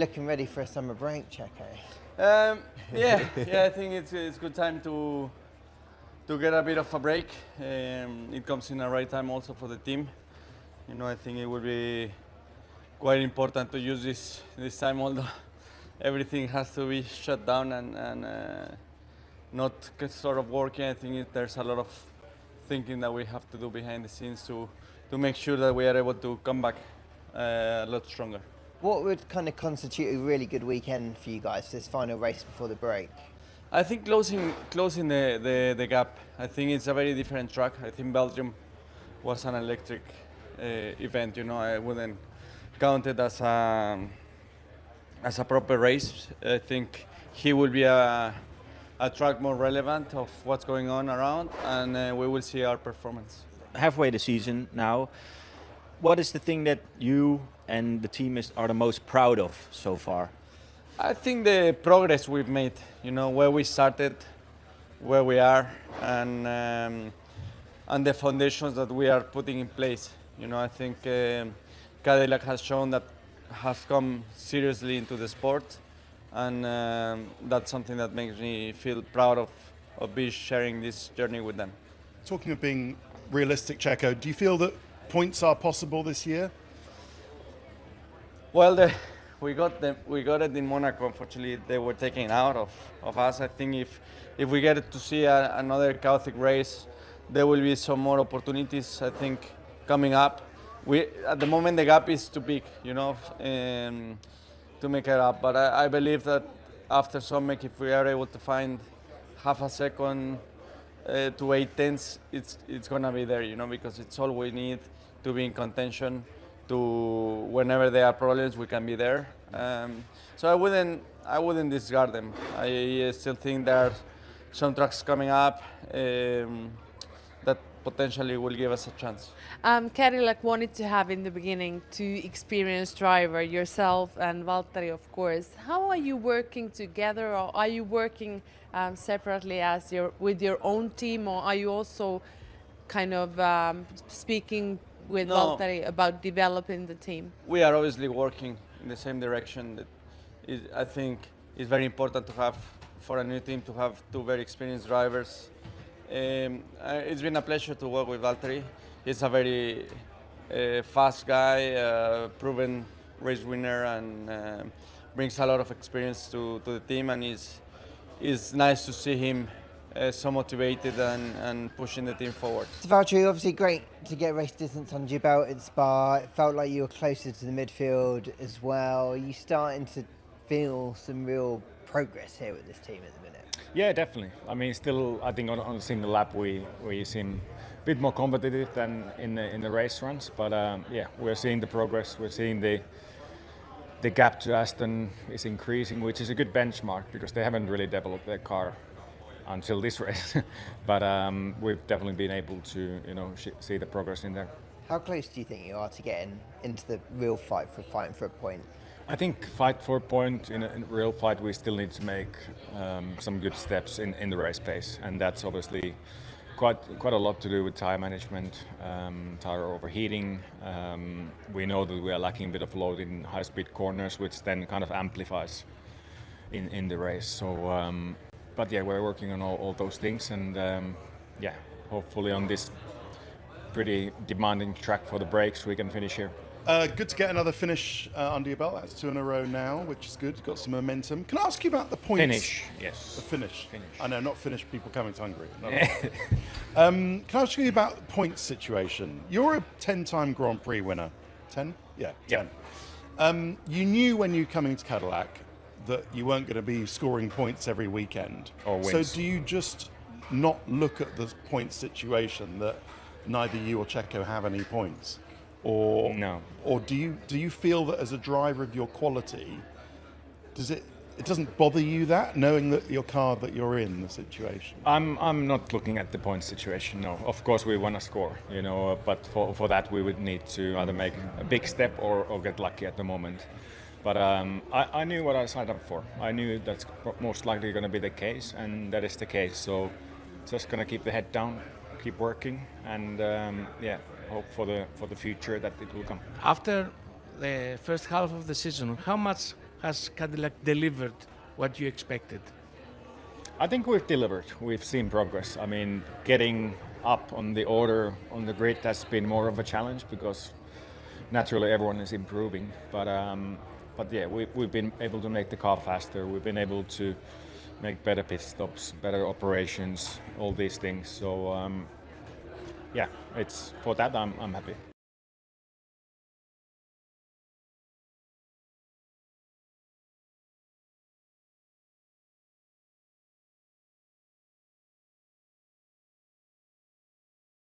Looking ready for a summer break, Checo? Yeah, I think it's good time to get a bit of a break. It comes in the right time also for the team. You know, I think it will be quite important to use this time, although everything has to be shut down and not sort of working. I think there's a lot of thinking that we have to do behind the scenes to make sure that we are able to come back a lot stronger. What would kind of constitute a really good weekend for you guys, this final race before the break? I think closing the gap. I think it's a very different track. I think Belgium was an electric event. You know, I wouldn't count it as a proper race. I think he will be a track more relevant of what's going on around, and we will see our performance. Halfway the season now. What is the thing that you and the team are the most proud of so far? I think the progress we've made, you know, where we started, where we are, and the foundations that we are putting in place. You know, I think Cadillac has shown that has come seriously into the sport, and that's something that makes me feel proud of be sharing this journey with them. Talking of being realistic, Checo, do you feel that points are possible this year? Well, we got it in Monaco. Unfortunately, they were taken out of us. I think if we get to see another chaotic race, there will be some more opportunities, I think, coming up. At the moment, the gap is too big, you know, to make it up. But I believe that after Somek, if we are able to find half a second to 8/10, it's gonna be there, you know, because it's all we need to be in contention. To whenever there are problems, we can be there. So I wouldn't discard them. I still think there are some tracks coming up that potentially will give us a chance. Cadillac wanted to have in the beginning two experienced driver, yourself and Valtteri, of course. How are you working together, or are you working separately with your own team, or are you also kind of speaking with Valtteri about developing the team? We are obviously working in the same direction. I think it's very important to have, for a new team, to have two very experienced drivers. It's been a pleasure to work with Valtteri. He's a very fast guy, proven race winner, and brings a lot of experience to the team, and it's nice to see him so motivated and pushing the team forward. Valtteri, obviously great to get race distance under your belt at Spa. It felt like you were closer to the midfield as well. Are you starting to feel some real progress here with this team at the minute? Yeah, definitely. I mean, still, I think on a single lap we seem a bit more competitive than in the race runs. But yeah, we're seeing the progress. We're seeing the gap to Aston is increasing, which is a good benchmark because they haven't really developed their car until this race. But we've definitely been able to, you know, see the progress in there. How close do you think you are to getting into the real fighting for a point? I think fight for a point in a real fight, we still need to make some good steps in the race pace, and that's obviously quite a lot to do with tire management, tire overheating. We know that we are lacking a bit of load in high-speed corners, which then kind of amplifies in the race. So, but yeah, we're working on all those things, and yeah, hopefully on this pretty demanding track for the brakes, we can finish here. Good to get another finish under your belt. That's 2 in a row now, which is good. Got some momentum. Can I ask you about the points? Finish, yes. The finish. Finish. I know, not finish people coming to Hungary. Can I ask you about the points situation? You're a 10-time Grand Prix winner. 10? Yeah, 10. Yeah. You knew when you were coming to Cadillac that you weren't going to be scoring points every weekend. Or wins. So do you just not look at the point situation that neither you or Checo have any points? Or no. Or do you feel that as a driver of your quality, it doesn't bother you that knowing that your car that you're in the situation? I'm not looking at the point situation. No, of course we want to score, you know, but for that we would need to either make a big step or get lucky at the moment. But I knew what I signed up for. I knew that's most likely going to be the case, and that is the case. So just going to keep the head down, keep working, and yeah, hope for the future that it will come. After the first half of the season, how much has Cadillac delivered what you expected? I think we've delivered. We've seen progress. I mean, getting up on the order on the grid has been more of a challenge because naturally everyone is improving. But yeah, we've been able to make the car faster. We've been able to make better pit stops, better operations, all these things. So yeah, it's for that I'm happy.